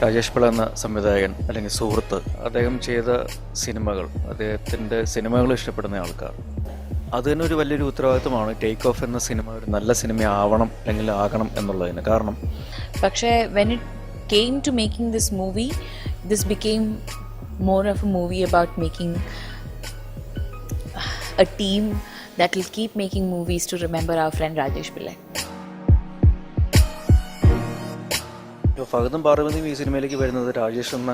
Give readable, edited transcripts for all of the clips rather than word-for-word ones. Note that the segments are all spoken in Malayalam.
രാജേഷ് പിള്ള എന്ന സംവിധായകൻ അല്ലെങ്കിൽ സുഹൃത്ത്, അദ്ദേഹം ചെയ്ത സിനിമകൾ, അദ്ദേഹത്തിൻ്റെ സിനിമകൾ ഇഷ്ടപ്പെടുന്ന ആൾക്കാർ, അതിനൊരു വലിയൊരു ഉത്തരവാദിത്വമാണ് ടേക്ക് ഓഫ് എന്ന സിനിമ ഒരു നല്ല സിനിമ ആവണം അല്ലെങ്കിൽ ആകണം എന്നുള്ളതിന്. കാരണം പക്ഷേ when it came to making this movie, this became more of a movie about making a team that will keep making movies to remember our friend Rajesh Pillai. ഇപ്പോൾ ഫഹദും പാർവതിയും ഈ സിനിമയിലേക്ക് വരുന്നത് രാജേഷ് എന്ന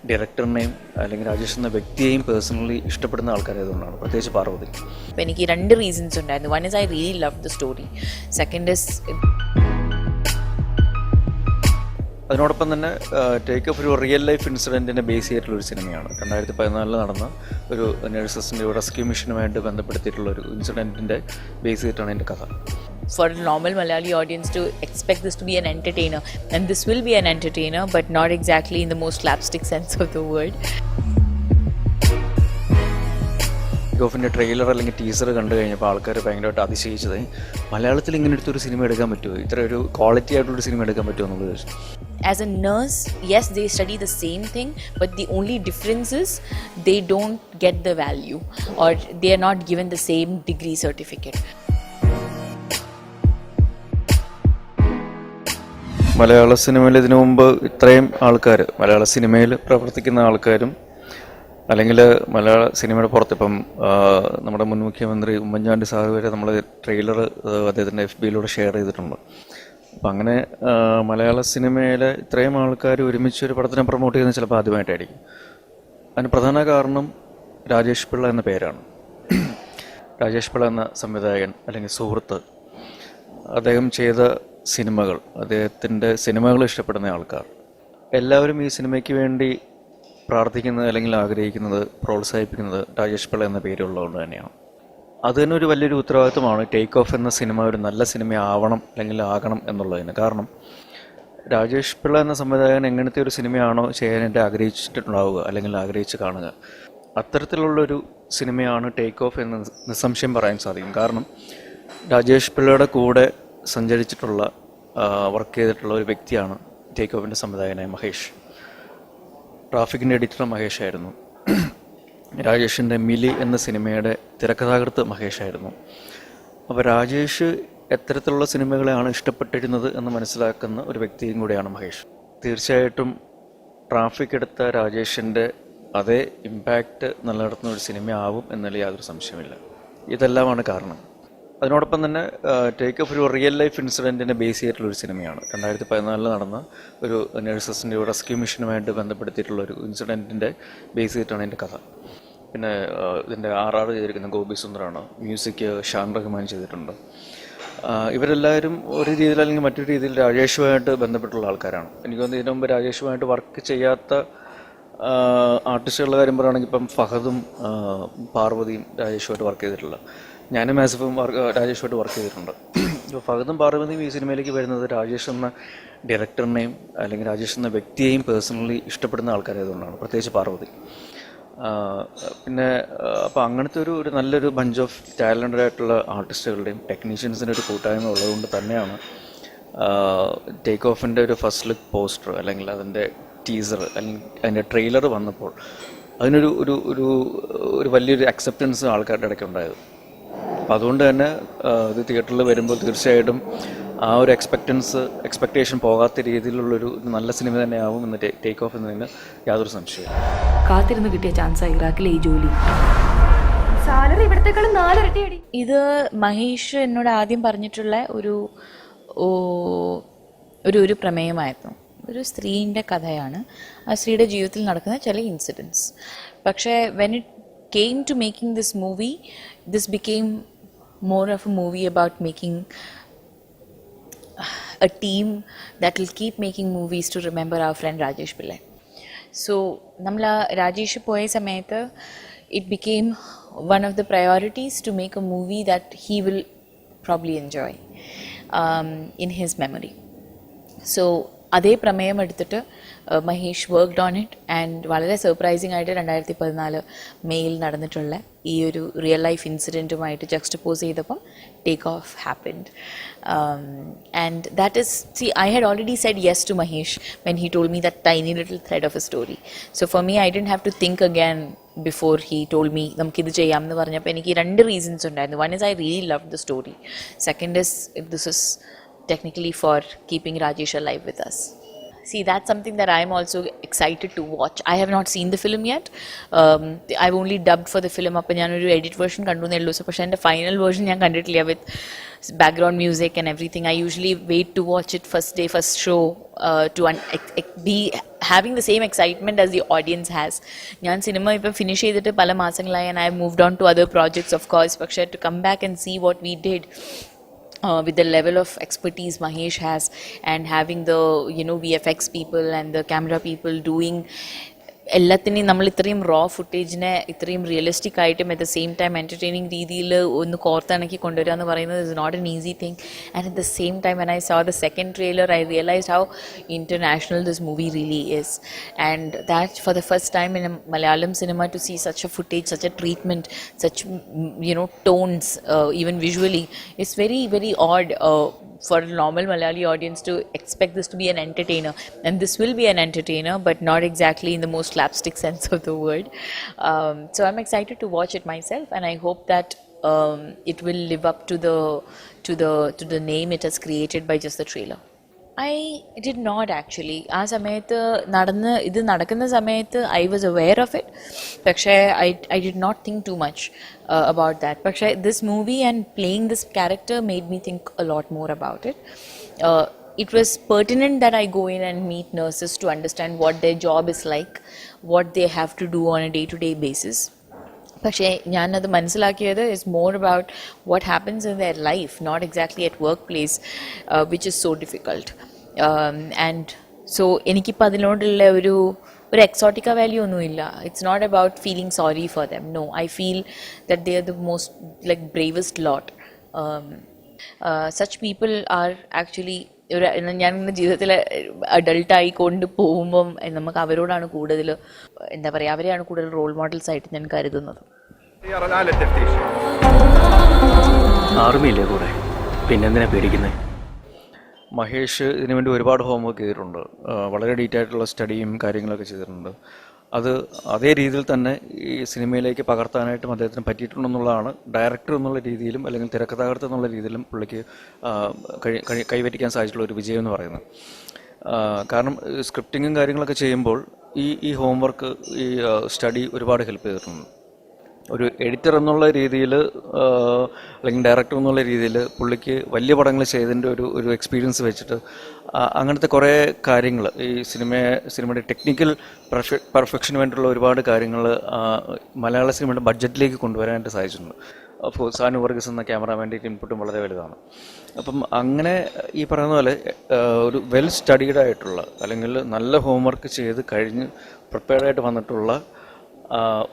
ഡയറക്ടറിനെയും അല്ലെങ്കിൽ രാജേഷ് എന്ന വ്യക്തിയെയും പേഴ്സണലി ഇഷ്ടപ്പെടുന്ന ആൾക്കാരായതുകൊണ്ടാണ്, പ്രത്യേകിച്ച് പാർവതി. അപ്പോൾ എനിക്ക് രണ്ട് റീസൺസ് ഉണ്ടായിരുന്നു. One is I really love the story. Second is അതിനോടൊപ്പം തന്നെ ടേക്ക് ഓഫ് ഒരു റിയൽ ലൈഫ് ഇൻസിഡൻറ്റിനെ ബേസ് ചെയ്തിട്ടുള്ളൊരു സിനിമയാണ്. 2014 നടന്ന ഒരു നഴ്സസിൻ്റെ റെസ്ക്യൂ മിഷനുമായിട്ട് ബന്ധപ്പെടുത്തിയിട്ടുള്ള ഒരു ഇൻസിഡൻറ്റിൻ്റെ ബേസ് ചെയ്തിട്ടാണ് എൻ്റെ കഥ. For a normal Malayali audience to expect this to be an entertainer, and this will be an entertainer, but not exactly in the most slapstick sense of the word. ഗോഫിൻ്റെ ട്രെയിലർ അല്ലെങ്കിൽ ടീസർ കണ്ടു കഴിഞ്ഞപ്പോൾ ആൾക്കാർ ഭയങ്കരമായിട്ട് അതിശയിച്ചത്, മലയാളത്തിൽ ഇങ്ങനെ എടുത്തൊരു സിനിമ എടുക്കാൻ പറ്റുമോ, ഇത്ര ഒരു ക്വാളിറ്റി ആയിട്ടുള്ളൊരു സിനിമ എടുക്കാൻ പറ്റുമോ എന്നുള്ളത്. As a nurse, yes, they study the same thing, but the only difference is they don't get the value, or they are not given the same degree certificate. മലയാള സിനിമയിൽ ഇതിനു മുമ്പ് ഇത്രയും ആൾക്കാർ, മലയാള സിനിമയിൽ പ്രവർത്തിക്കുന്ന ആൾക്കാരും അല്ലെങ്കിൽ മലയാള സിനിമയുടെ പുറത്ത്, ഇപ്പം നമ്മുടെ മുൻ മുഖ്യമന്ത്രി ഉമ്മൻചാണ്ടി സാർ വരെ നമ്മൾ ട്രെയിലർ അദ്ദേഹത്തിൻ്റെ FB-യിലൂടെ ഷെയർ ചെയ്തിട്ടുണ്ട്. അപ്പം അങ്ങനെ മലയാള സിനിമയിലെ ഇത്രയും ആൾക്കാർ ഒരുമിച്ച് ഒരു പടത്തിനെ പ്രൊമോട്ട് ചെയ്യുന്നത് ചിലപ്പോൾ ആദ്യമായിട്ടായിരിക്കും. അതിന് പ്രധാന കാരണം രാജേഷ് പിള്ള എന്ന പേരാണ്. രാജേഷ് പിള്ള എന്ന സംവിധായകൻ അല്ലെങ്കിൽ സുഹൃത്ത്, അദ്ദേഹം ചെയ്ത സിനിമകൾ, അദ്ദേഹത്തിൻ്റെ സിനിമകൾ ഇഷ്ടപ്പെടുന്ന ആൾക്കാർ, എല്ലാവരും ഈ സിനിമയ്ക്ക് വേണ്ടി പ്രാർത്ഥിക്കുന്നത് അല്ലെങ്കിൽ ആഗ്രഹിക്കുന്നത്, പ്രോത്സാഹിപ്പിക്കുന്നത് രാജേഷ് പിള്ള എന്ന പേരുള്ളതുകൊണ്ട് തന്നെയാണ്. അതിനൊരു വലിയൊരു ഉത്തരവാദിത്വമാണ് ടേക്ക് ഓഫ് എന്ന സിനിമ ഒരു നല്ല സിനിമ ആവണം അല്ലെങ്കിൽ ആകണം എന്നുള്ളതിന്. കാരണം രാജേഷ് പിള്ള എന്ന സംവിധായകൻ എങ്ങനത്തെ ഒരു സിനിമയാണോ ചെയ്യാനായിട്ട് ആഗ്രഹിച്ചിട്ടുണ്ടാവുക അല്ലെങ്കിൽ ആഗ്രഹിച്ച് കാണുക, അത്തരത്തിലുള്ളൊരു സിനിമയാണ് ടേക്ക് ഓഫ് എന്ന് നിസ്സംശയം പറയാൻ സാധിക്കും. കാരണം രാജേഷ് പിള്ളയുടെ കൂടെ സഞ്ചരിച്ചിട്ടുള്ള, വർക്ക് ചെയ്തിട്ടുള്ള ഒരു വ്യക്തിയാണ് ടേക്ക് ഓഫിൻ്റെ സംവിധായകനായ മഹേഷ്. ട്രാഫിക്കിൻ്റെ എഡിറ്റർ മഹേഷായിരുന്നു. രാജേഷിൻ്റെ മിലി എന്ന സിനിമയുടെ തിരക്കഥാകൃത്ത് മഹേഷായിരുന്നു. അപ്പോൾ രാജേഷ് എത്തരത്തിലുള്ള സിനിമകളെയാണ് ഇഷ്ടപ്പെട്ടിരുന്നത് എന്ന് മനസ്സിലാക്കുന്ന ഒരു വ്യക്തിയും കൂടെയാണ് മഹേഷ്. തീർച്ചയായിട്ടും ട്രാഫിക് എടുത്ത രാജേഷിൻ്റെ അതേ ഇമ്പാക്റ്റ് നിലനിർത്തുന്ന ഒരു സിനിമ ആവും എന്നതിൽ യാതൊരു സംശയമില്ല. ഇതെല്ലാമാണ് കാരണം. അതിനോടൊപ്പം തന്നെ ടേക്ക് ഓഫ് ഒരു റിയൽ ലൈഫ് ഇൻസിഡൻറ്റിനെ ബേസ് ചെയ്തിട്ടുള്ളൊരു സിനിമയാണ്. 2014 നടന്ന ഒരു നഴ്സസിൻ്റെ റെസ്ക്യൂ മിഷനുമായിട്ട് ബന്ധപ്പെടുത്തിയിട്ടുള്ള ഒരു ഇൻസിഡൻറ്റിൻ്റെ ബേസ് ചെയ്തിട്ടാണ് എൻ്റെ കഥ. പിന്നെ ഇതിൻ്റെ RR ചെയ്തിരിക്കുന്ന ഗോപി സുന്ദറാണ്. മ്യൂസിക് ഷാൻ റഹ്മാൻ ചെയ്തിട്ടുണ്ട്. ഇവരെല്ലാവരും ഒരു രീതിയിൽ അല്ലെങ്കിൽ മറ്റൊരു രീതിയിൽ രാജേഷുമായിട്ട് ബന്ധപ്പെട്ടുള്ള ആൾക്കാരാണ്. എനിക്ക് തോന്നുന്നു ഇതിനു മുമ്പ് രാജേഷുമായിട്ട് വർക്ക് ചെയ്യാത്ത ആർട്ടിസ്റ്റുകളുടെ കാര്യം പറയുകയാണെങ്കിൽ ഇപ്പം ഫഹദും പാർവതിയും രാജേഷുമായിട്ട് വർക്ക് ചെയ്തിട്ടുള്ള, ഞാനും ആസിഫും രാജേഷുമായിട്ട് വർക്ക് ചെയ്തിട്ടുണ്ട്. ഇപ്പോൾ ഫഹദും പാർവതിയും ഈ സിനിമയിലേക്ക് വരുന്നത് രാജേഷ് എന്ന ഡയറക്ടറിനെയും അല്ലെങ്കിൽ രാജേഷ് എന്ന വ്യക്തിയെയും പേഴ്സണലി ഇഷ്ടപ്പെടുന്ന ആൾക്കാരായതുകൊണ്ടാണ്, പ്രത്യേകിച്ച് പാർവതി. പിന്നെ അപ്പോൾ അങ്ങനത്തെ ഒരു നല്ലൊരു ബഞ്ച് ഓഫ് ടാലൻറ്റഡ് ആയിട്ടുള്ള ആർട്ടിസ്റ്റുകളുടെയും ടെക്നീഷ്യൻസിൻ്റെ ഒരു കൂട്ടായ്മ ഉള്ളതുകൊണ്ട് തന്നെയാണ് ടേക്ക് ഓഫിൻ്റെ ഒരു ഫസ്റ്റ് ലുക്ക് പോസ്റ്റർ അല്ലെങ്കിൽ അതിൻ്റെ ടീസർ അല്ലെങ്കിൽ അതിൻ്റെ ട്രെയിലർ വന്നപ്പോൾ അതിനൊരു ഒരു ഒരു ഒരു വലിയൊരു അക്സെപ്റ്റൻസ് ആൾക്കാരുടെ ഇടയ്ക്ക് ഉണ്ടായത്. അപ്പോൾ അതുകൊണ്ട് തന്നെ ഇത് തിയേറ്ററിൽ വരുമ്പോൾ തീർച്ചയായിട്ടും ആ ഒരു എക്സ്പെക്റ്റേഷൻ പോകാത്ത രീതിയിലുള്ളൊരു നല്ല സിനിമ തന്നെയാവും എന്ന് ടേക്ക് ഓഫ് എന്നതിന് യാതൊരു സംശയവും. കാത്തിരുന്ന് കിട്ടിയ ചാൻസാണ് ഇറാഖിലെ ഈ ജോലി. സാലറി ഇവിടത്തെക്കാളും 4 ഇരട്ടി അടി. ഇത് മഹേഷ് എന്നോട് ആദ്യം പറഞ്ഞിട്ടുള്ള ഒരു പ്രമേയമായിരുന്നു. ഒരു സ്ത്രീൻ്റെ കഥയാണ്. ആ സ്ത്രീയുടെ ജീവിതത്തിൽ നടക്കുന്ന ചില ഇൻസിഡൻസ്. പക്ഷേ when it came to making this movie, this became more of a movie about making a team that will keep making movies to remember our friend Rajesh Pillai. So നമ്മൾ രാജേഷ് പോയ സമയത്ത് it became one of the priorities to make a movie that he will probably enjoy in his memory. So അതേ പ്രമേയം എടുത്തിട്ട് Mahesh worked on it and വളരെ സർപ്രൈസിംഗ് ആയിട്ട് 2014 മെയിൽ നടന്നിട്ടുള്ള ഈ ഒരു റിയൽ ലൈഫ് ഇൻസിഡൻറ്റുമായിട്ട് ജക്സ്റ്റപ്പോസ് ചെയ്തപ്പം take off happened and that is I had already said yes to Mahesh when he told me that tiny little thread of a story. So for me, I didn't have to think again before he told me നമുക്കിത് ചെയ്യാം എന്ന് പറഞ്ഞപ്പോൾ എനിക്ക് 2 റീസൺസ് ഉണ്ടായിരുന്നു. One is I really loved the story. Second is this is technically for keeping Rajesh alive with us. See, that's something that I'm also excited to watch. I have not seen the film yet. I've only dubbed for the film. അപ്പോൾ ഞാനൊരു എഡിറ്റ് വേർഷൻ കണ്ടു എന്നേ സോ പക്ഷേ എൻ്റെ ഫൈനൽ വേർഷൻ ഞാൻ കണ്ടിട്ടില്ല with background music and everything. I usually wait to watch it first day first show to be having the same excitement as the audience has. ഞാൻ സിനിമ ഇപ്പം ഫിനിഷ് ചെയ്തിട്ട് പല മാസങ്ങളായി and I have moved on to other projects of course. പക്ഷേ to come back and see what we did with the level of expertise Mahesh has and having the VFX people and the camera people doing എല്ലാത്തിനെയും നമ്മൾ ഇത്രയും റോ ഫുട്ടേജിനെ ഇത്രയും റിയലിസ്റ്റിക് ആയിട്ടും at the same time entertaining രീതിയിൽ ഒന്ന് കോർത്തിണക്കി കൊണ്ടുവരിക എന്ന് പറയുന്നത് is not an easy thing. And at the same time when I saw the second trailer I realised how international this movie really is. And that for the first time in Malayalam cinema to see such a footage, such a treatment, such tones, even visually, it's very, very odd for a normal Malayali audience to expect this to be an entertainer. And this will be an entertainer, but not exactly in the most slapstick sense of the word. So I'm excited to watch it myself, and I hope that it will live up to the name it has created by just the trailer. I did not actually. ആ സമയത്ത് ഇത് നടക്കുന്ന സമയത്ത് I was aware of it. പക്ഷേ I did not think too much about that. പക്ഷേ this movie and playing this character made me think a lot more about it. It was pertinent that I go in and meet nurses to understand what their job is like, what they have to do on a day-to-day basis. പക്ഷേ ഞാനത് മനസ്സിലാക്കിയത് is more about what happens in their life, not exactly at workplace, which is so difficult. And so എനിക്കിപ്പോൾ അതിനോടുള്ള ഒരു എക്സോട്ടിക്ക വാല്യൂ ഒന്നുമില്ല. It's not about feeling sorry for them. No, I feel that they are the most like bravest lot. Such people are actually ഞാൻ ഇങ്ങനെ ജീവിതത്തിൽ അഡൾട്ടായി കൊണ്ട് പോകുമ്പം നമുക്ക് അവരോടാണ് കൂടുതൽ എന്താ പറയുക, അവരെയാണ് കൂടുതൽ റോൾ മോഡൽസ് ആയിട്ട് ഞാൻ കരുതുന്നത്. ആർമിയില്ലേ കൂടെ, പിന്നെന്തിനാ പേടിക്കുന്നത്? മഹേഷ് ഇതിനു വേണ്ടി ഒരുപാട് ഹോംവർക്ക് ചെയ്തിട്ടുണ്ട്. വളരെ ഡീറ്റെയിൽ ആയിട്ടുള്ള സ്റ്റഡിയും കാര്യങ്ങളൊക്കെ ചെയ്തിട്ടുണ്ട്. അത് അതേ രീതിയിൽ തന്നെ ഈ സിനിമയിലേക്ക് പകർത്താനായിട്ടും അദ്ദേഹത്തിന് പറ്റിയിട്ടുണ്ടെന്നുള്ളതാണ് ഡയറക്ടർ എന്നുള്ള രീതിയിലും അല്ലെങ്കിൽ തിരക്കഥാകൃത്ത് എന്നുള്ള രീതിയിലും പുള്ളിക്ക് കൈവരിക്കാൻ സാധിച്ചിട്ടുള്ള ഒരു വിജയം എന്ന് പറയുന്നത്. കാരണം സ്ക്രിപ്റ്റിങ്ങും കാര്യങ്ങളൊക്കെ ചെയ്യുമ്പോൾ ഈ ഹോംവർക്ക്, ഈ സ്റ്റഡി ഒരുപാട് ഹെൽപ്പ് ചെയ്തിട്ടുണ്ട്. ഒരു എഡിറ്റർ എന്നുള്ള രീതിയിൽ അല്ലെങ്കിൽ ഡയറക്ടർ എന്നുള്ള രീതിയിൽ പുള്ളിക്ക് വലിയ പടങ്ങൾ ചെയ്തതിൻ്റെ ഒരു എക്സ്പീരിയൻസ് വെച്ചിട്ട് അങ്ങനത്തെ കുറേ കാര്യങ്ങൾ ഈ സിനിമയുടെ ടെക്നിക്കൽ പെർഫെക്ഷന് വേണ്ടിയിട്ടുള്ള ഒരുപാട് കാര്യങ്ങൾ മലയാള സിനിമയുടെ ബഡ്ജറ്റിലേക്ക് കൊണ്ടുവരാനായിട്ട് സാധിച്ചിട്ടുണ്ട്. അപ്പോൾ സാനു വർഗീസ് എന്ന ക്യാമറാമാൻ്റെ ഇൻപുട്ടും വളരെ വലുതാണ്. അപ്പം അങ്ങനെ ഈ പറയുന്ന പോലെ ഒരു വെൽ സ്റ്റഡീഡ് ആയിട്ടുള്ള അല്ലെങ്കിൽ നല്ല ഹോംവർക്ക് ചെയ്ത് കഴിഞ്ഞ് പ്രിപ്പയർഡായിട്ട് വന്നിട്ടുള്ള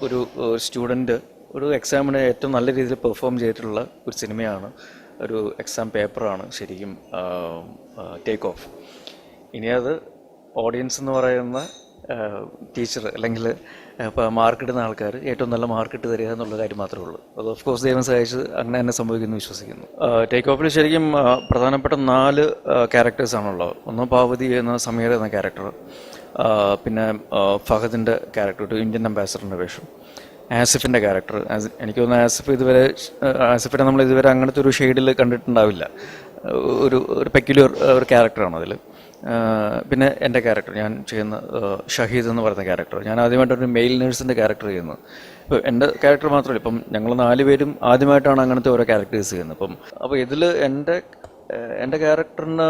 ഒരു സ്റ്റുഡൻറ്റ് ഒരു എക്സാമിന് ഏറ്റവും നല്ല രീതിയിൽ പെർഫോം ചെയ്തിട്ടുള്ള ഒരു സിനിമയാണ്, ഒരു എക്സാം പേപ്പറാണ് ശരിക്കും ടേക്ക് ഓഫ്. ഇനി അത് ഓഡിയൻസ് എന്ന് പറയുന്ന ടീച്ചർ അല്ലെങ്കിൽ ഇപ്പോൾ മാർക്കിടുന്ന ആൾക്കാർ ഏറ്റവും നല്ല മാർക്കിട്ട് തരിക എന്നുള്ള കാര്യം മാത്രമേ ഉള്ളൂ. അത് ഓഫ് കോഴ്സ് ദൈവം സഹായിച്ച് അങ്ങനെ തന്നെ സംഭവിക്കുന്നു വിശ്വസിക്കുന്നു. ടേക്ക് ഓഫിൽ ശരിക്കും പ്രധാനപ്പെട്ട 4 ക്യാരക്ടേഴ്സാണുള്ളത്. ഒന്ന് പാർവതി എന്ന സമീർ എന്ന ക്യാരക്ടർ, പിന്നെ ഫഹദിൻ്റെ ക്യാരക്ടർ, ഒരു ഇന്ത്യൻ അംബാസഡറിൻ്റെ വേഷം, ആസിഫിൻ്റെ ക്യാരക്ടർ. എനിക്ക് തോന്നുന്നു ആസിഫിനെ നമ്മൾ ഇതുവരെ അങ്ങനത്തെ ഒരു ഷെയ്ഡിൽ കണ്ടിട്ടുണ്ടാവില്ല. ഒരു പെക്യുലർ ഒരു ക്യാരക്ടറാണ് അതിൽ. പിന്നെ എൻ്റെ ക്യാരക്ടർ, ഞാൻ ചെയ്യുന്ന ഷഹീദ് എന്ന് പറയുന്ന ക്യാരക്ടർ, ഞാൻ ആദ്യമായിട്ടൊരു മെയിൽ നേഴ്സിൻ്റെ ക്യാരക്ടർ ചെയ്യുന്നത്. ഇപ്പോൾ എൻ്റെ ക്യാരക്ടർ മാത്രമല്ല, ഇപ്പം ഞങ്ങൾ 4 പേരും ആദ്യമായിട്ടാണ് അങ്ങനത്തെ ഓരോ ക്യാരക്ടേഴ്സ് ചെയ്യുന്നത്. അപ്പോൾ ഇതിൽ എൻ്റെ ക്യാരക്ടറിന്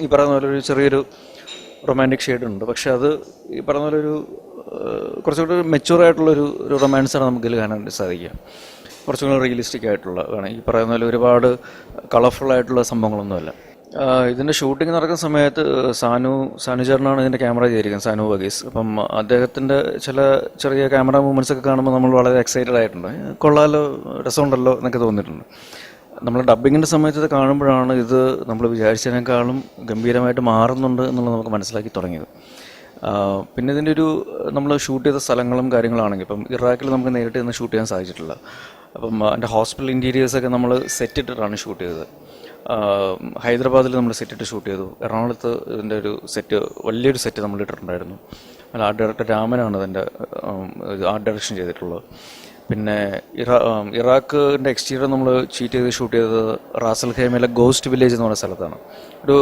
ഈ പറയുന്ന പോലെ ഒരു ചെറിയൊരു റൊമാൻറ്റിക് ഷെയ്ഡ് ഉണ്ട്. പക്ഷെ അത് ഈ പറഞ്ഞ പോലെ കുറച്ചുകൂടി മെച്യൂറായിട്ടുള്ളൊരു റൊമാൻസാണ് നമുക്കിതിൽ കാണാൻ സാധിക്കുക. കുറച്ചും കൂടി റിയലിസ്റ്റിക് ആയിട്ടുള്ള വേണം. ഈ പറയുന്ന പോലെ ഒരുപാട് കളർഫുള്ളായിട്ടുള്ള സംഭവങ്ങളൊന്നുമല്ല. ഇതിൻ്റെ ഷൂട്ടിംഗ് നടക്കുന്ന സമയത്ത് സാനു ചേട്ടനാണ് ഇതിൻ്റെ ക്യാമറ ചെയ്തിരിക്കുന്നത്, സാനു വർഗീസ്. അപ്പം അദ്ദേഹത്തിൻ്റെ ചില ചെറിയ ക്യാമറ മൂവ്മെൻറ്റ്സ് ഒക്കെ കാണുമ്പോൾ നമ്മൾ വളരെ എക്സൈറ്റഡ് ആയിട്ടുണ്ട്. കൊള്ളാലോ, രസമുണ്ടല്ലോ എന്നൊക്കെ തോന്നിയിട്ടുണ്ട്. നമ്മൾ ഡബ്ബിങ്ങിൻ്റെ സമയത്ത് ഇത് കാണുമ്പോഴാണ് ഇത് നമ്മൾ വിചാരിച്ചതിനേക്കാളും ഗംഭീരമായിട്ട് മാറുന്നുണ്ട് എന്നുള്ളത് നമുക്ക് മനസ്സിലാക്കി തുടങ്ങിയത്. പിന്നെ ഇതിൻ്റെ ഒരു നമ്മൾ ഷൂട്ട് ചെയ്ത സ്ഥലങ്ങളും കാര്യങ്ങളാണെങ്കിൽ ഇപ്പം ഇറാഖിൽ നമുക്ക് നേരിട്ട് നിന്ന് ഷൂട്ട് ചെയ്യാൻ സാധിച്ചിട്ടില്ല. അപ്പം എൻ്റെ ഹോസ്പിറ്റൽ ഇൻറ്റീരിയേഴ്സൊക്കെ നമ്മൾ സെറ്റിട്ടിട്ടാണ് ഷൂട്ട് ചെയ്തത്. ഹൈദരാബാദിൽ നമ്മൾ സെറ്റിട്ട് ഷൂട്ട് ചെയ്തു. എറണാകുളത്ത് ഇതിൻ്റെ ഒരു സെറ്റ്, വലിയൊരു സെറ്റ് നമ്മൾ ഇട്ടിട്ടുണ്ടായിരുന്നു. അല്ല, ആർട്ട് ഡയറക്ടർ രാമനാണ് അതിൻ്റെ ആർട്ട് ഡയറക്ഷൻ ചെയ്തിട്ടുള്ളത്. പിന്നെ ഇറാഖിൻ്റെ എക്സ്റ്റീരിയർ നമ്മൾ ചീറ്റ് ചെയ്ത് ഷൂട്ട് ചെയ്തത് റാസൽ ഖൈമയിലെ ഗോസ്റ്റ് വില്ലേജ് എന്ന് പറയുന്ന സ്ഥലത്താണ്. ഒരു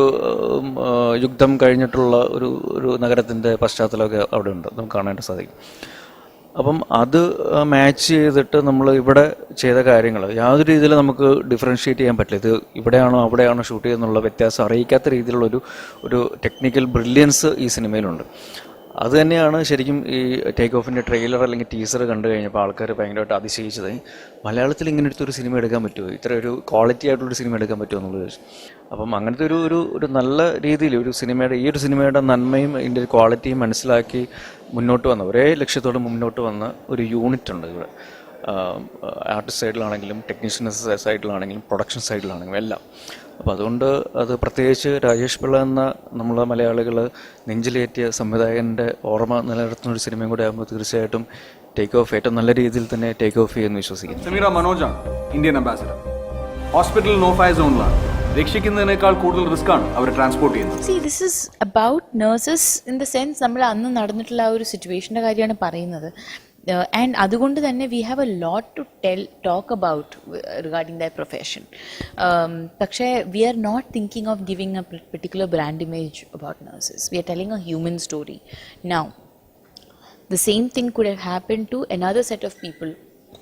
യുദ്ധം കഴിഞ്ഞിട്ടുള്ള ഒരു നഗരത്തിൻ്റെ പശ്ചാത്തലമൊക്കെ അവിടെ ഉണ്ട്, നമുക്ക് കാണാനായിട്ട് സാധിക്കും. അപ്പം അത് മാച്ച് ചെയ്തിട്ട് നമ്മൾ ഇവിടെ ചെയ്ത കാര്യങ്ങൾ യാതൊരു രീതിയിൽ നമുക്ക് ഡിഫറൻഷ്യേറ്റ് ചെയ്യാൻ പറ്റില്ല. ഇത് ഇവിടെയാണോ അവിടെയാണോ ഷൂട്ട് ചെയ്യുന്നുള്ള വ്യത്യാസം അറിയിക്കാത്ത രീതിയിലുള്ളൊരു ടെക്നിക്കൽ ബ്രില്യൻസ് ഈ സിനിമയിലുണ്ട്. അത് തന്നെയാണ് ശരിക്കും ഈ ടേക്ക് ഓഫിൻ്റെ ട്രെയിലർ അല്ലെങ്കിൽ ടീസർ കണ്ടു കഴിഞ്ഞപ്പോൾ ആൾക്കാർ ഭയങ്കരമായിട്ട് അതിശയിച്ചത്. മലയാളത്തിൽ ഇങ്ങനെ ഒരു സിനിമ എടുക്കാൻ പറ്റുമോ, ഇത്ര ഒരു ക്വാളിറ്റി ആയിട്ടുള്ളൊരു സിനിമ എടുക്കാൻ പറ്റുമോ എന്നുള്ളത് ചോദിച്ചു. അപ്പം അങ്ങനത്തെ ഒരു നല്ല രീതിയിൽ ഒരു സിനിമയുടെ നന്മയും അതിൻ്റെ ഒരു ക്വാളിറ്റിയും മനസ്സിലാക്കി മുന്നോട്ട് വന്ന, ഒരേ ലക്ഷ്യത്തോടെ മുന്നോട്ട് വന്ന ഒരു യൂണിറ്റ് ഉണ്ട് ഇവിടെ. ആർട്ടിസ്റ്റ് സൈഡിലാണെങ്കിലും ടെക്നീഷ്യൻ സൈഡിലാണെങ്കിലും പ്രൊഡക്ഷൻ സൈഡിലാണെങ്കിലും എല്ലാം. അപ്പോൾ അതുകൊണ്ട് അത് പ്രത്യേകിച്ച് രാജേഷ് പിള്ള എന്ന നമ്മളെ മലയാളികൾ നെഞ്ചിലേറ്റിയ സംവിധായകൻ്റെ ഓർമ്മ നിലനിർത്തുന്ന ഒരു സിനിമയും കൂടെ ആകുമ്പോൾ തീർച്ചയായിട്ടും ടേക്ക് ഓഫ് ഏറ്റവും നല്ല രീതിയിൽ തന്നെ ടേക്ക് ഓഫ് ചെയ്യുമെന്ന് വിശ്വസിക്കുന്നു. സമീറ മനോജാണ് Indian ambassador. Hospital no fly സോണിലാണ്. രക്ഷിക്കുന്നതിനേക്കാൾ കൂടുതൽ റിസ്ക് ആണ് അവർ ട്രാൻസ്പോർട്ട് ചെയ്യുന്നത്. See, this is about nurses in the sense നമ്മൾ അന്ന് നടന്നിട്ടുള്ള ആ ഒരു സിറ്റുവേഷൻ്റെ കാര്യമാണ് പറയുന്നത്. And അതുകൊണ്ട് തന്നെ we have a lot to talk about regarding their profession. പക്ഷേ we are not thinking of giving a particular brand image about nurses. We are telling a human story. Now, the same thing could have happened to another set of people.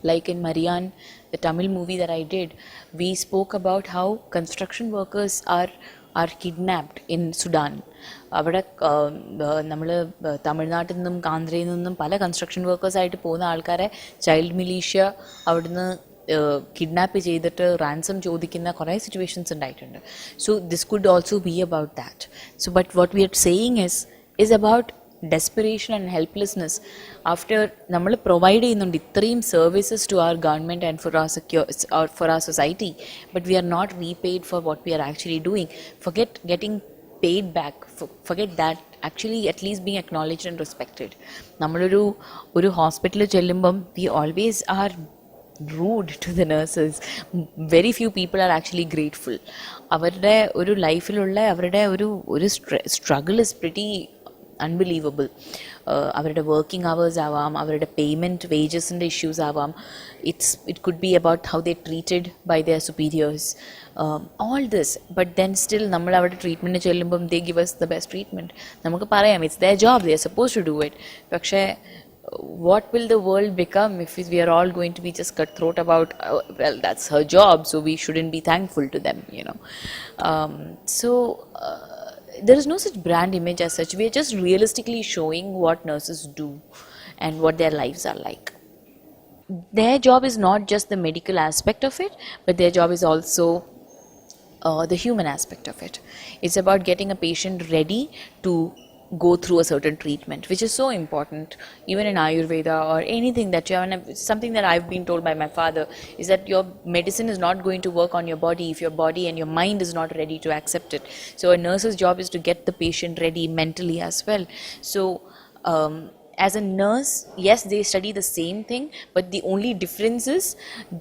Like in Marian, the Tamil movie that I did, we spoke about how construction workers are kidnapped in Sudan. അവിടെ നമ്മൾ തമിഴ്നാട്ടിൽ നിന്നും ആന്ധ്രയിൽ നിന്നും പല കൺസ്ട്രക്ഷൻ വർക്കേഴ്സായിട്ട് പോകുന്ന ആൾക്കാരെ ചൈൽഡ് മിലീഷ്യ അവിടുന്ന് കിഡ്നാപ്പ് ചെയ്തിട്ട് റാൻസം ചോദിക്കുന്ന കുറേ സിറ്റുവേഷൻസ് ഉണ്ടായിട്ടുണ്ട്. So this could also be about that. So but what we are saying is about desperation and helplessness after നമ്മൾ പ്രൊവൈഡ് ചെയ്യുന്നുണ്ട് ഇത്രയും സർവീസസ് ടു അവർ government and for our society, but we are not repaid for what we are actually doing. Forget getting paid back, forget that, actually at least being acknowledged and respected. നമ്മളൊരു ഹോസ്പിറ്റലിൽ ചെല്ലുമ്പം we always are rude to the nurses. Very few people are actually grateful. അവരുടെ ഒരു ലൈഫിലുള്ള അവരുടെ ഒരു struggle is pretty unbelievable. അവരുടെ വർക്കിംഗ് അവേഴ്സ് ആവാം, അവരുടെ പേയ്മെൻറ്റ് വേജസിൻ്റെ ഇഷ്യൂസ് ആവാം, it could be about how they treated by their superiors, all this. But then still നമ്മൾ അവിടെ ട്രീറ്റ്മെൻറ്റ് ചെല്ലുമ്പം they give us the best treatment. നമുക്ക് പറയാം it's their job, they are supposed to do it. പക്ഷേ what will the world become if we are all going to be just cutthroat about well, that's her job, so we shouldn't be thankful to them, you know. There is no such brand image as such. We are just realistically showing what nurses do and what their lives are like. Their job is not just the medical aspect of it, but their job is also the human aspect of it. It's about getting a patient ready to go through a certain treatment, which is so important even in Ayurveda or anything that you have. Something that I've been told by my father is that your medicine is not going to work on your body if your body and your mind is not ready to accept it. So a nurse's job is to get the patient ready mentally as well. So as a nurse, yes, they study the same thing, but the only difference is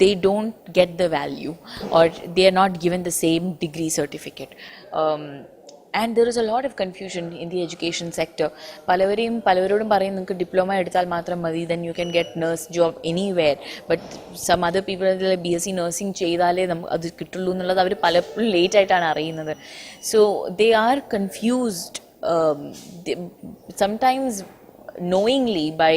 they don't get the value or they are not given the same degree certificate. And there is a lot of confusion in the education sector. പലവരോടും പറയും നിങ്ങൾക്ക് ഡിപ്ലോമ എടുത്താൽ മാത്രം മതി, then you can get nurse job anywhere. But some other people BSc nursing ചെയ്താലേ അത് കിട്ടുള്ളൂ എന്നുള്ളത് അവർ പലപ്പോഴും ലേറ്റ് ആയിട്ടാണ് അറിയുന്നത്. So they are confused sometimes knowingly by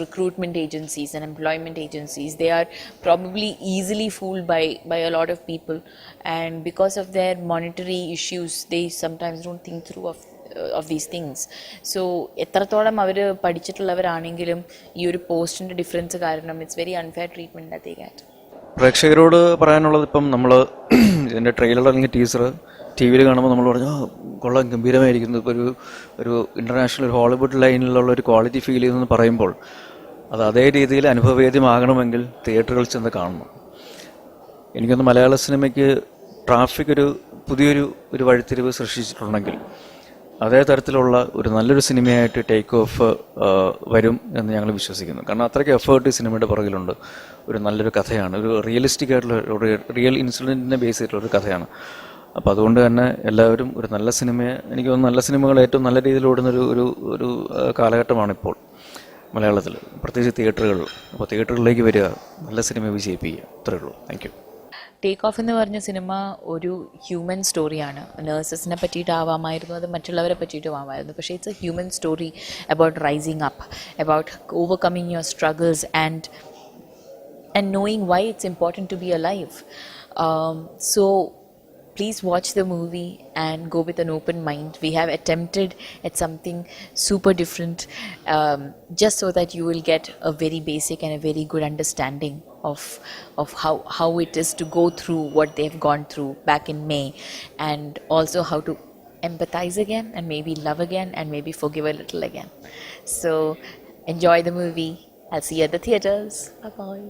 recruitment agencies and employment agencies. They are probably easily fooled by a lot of people, and because of their monetary issues they sometimes don't think through of these things. So എത്രത്തോളം അവർ പഠിച്ചിട്ടുള്ളവരാണെങ്കിലും ഈ ഒരു പോസ്റ്റിൻ്റെ ഡിഫറൻസ് കാരണം it's very unfair treatment that they get. പ്രേക്ഷകരോട് പറയാനുള്ളത്, ഇപ്പം നമ്മൾ ഇതിൻ്റെ ട്രെയിലർ അല്ലെങ്കിൽ ടീസർ ടി വിയിൽ കാണുമ്പോൾ നമ്മൾ പറഞ്ഞു കൊള്ളാം, ഗംഭീരമായിരിക്കുന്നു, ഇപ്പോൾ ഒരു ഇൻ്റർനാഷണൽ ഹോളിവുഡ് ലൈനിലുള്ള ഒരു ക്വാളിറ്റി ഫീൽ ചെയ്യുന്നതെന്ന് പറയുമ്പോൾ അത് അതേ രീതിയിൽ അനുഭവവേദ്യമാകണമെങ്കിൽ തിയേറ്ററുകളിൽ ചെന്ന് കാണണം. എനിക്കൊന്ന് മലയാള സിനിമയ്ക്ക് ട്രാഫിക് പുതിയൊരു വഴിത്തിരിവ് സൃഷ്ടിച്ചിട്ടുണ്ടെങ്കിൽ അതേ തരത്തിലുള്ള ഒരു നല്ലൊരു സിനിമയായിട്ട് ടേക്ക് ഓഫ് വരും എന്ന് ഞങ്ങൾ വിശ്വസിക്കുന്നു. കാരണം അത്രയ്ക്ക് എഫേർട്ട് ഈ സിനിമയുടെ പുറകിലുണ്ട്. ഒരു നല്ലൊരു കഥയാണ്, ഒരു റിയലിസ്റ്റിക് ആയിട്ടുള്ള ഒരു റിയൽ ഇൻസിഡൻറ്റിനെ ബേസ് ചെയ്തിട്ടുള്ള ഒരു കഥയാണ്. അപ്പോൾ അതുകൊണ്ട് തന്നെ എല്ലാവരും ഒരു നല്ല സിനിമയെ, എനിക്ക് തോന്നുന്നു നല്ല സിനിമകൾ ഏറ്റവും നല്ല രീതിയിൽ ഓടുന്ന ഒരു കാലഘട്ടമാണിപ്പോൾ മലയാളത്തിൽ, പ്രത്യേകിച്ച് തിയേറ്ററുകളിൽ. അപ്പോൾ തിയേറ്ററുകളിലേക്ക് വരിക, നല്ല സിനിമ വിജയിപ്പിക്കുക, അത്രയേ ഉള്ളൂ. Thank you. ടേക്ക് ഓഫ് എന്ന് പറഞ്ഞ സിനിമ ഒരു ഹ്യൂമൻ സ്റ്റോറിയാണ്. നേഴ്സസിനെ പറ്റിയിട്ടാവാമായിരുന്നു, അത് മറ്റുള്ളവരെ പറ്റിയിട്ടും ആവാമായിരുന്നു. പക്ഷേ it's a human story about rising up, about overcoming your struggles and knowing why it's important to be alive. So please watch the movie and go with an open mind. We have attempted at something super different, just so that you will get a very basic and a very good understanding of how it is to go through what they've gone through back in May, and also how to empathize again and maybe love again and maybe forgive a little again. So enjoy the movie. I'll see you at the theaters. Bye bye.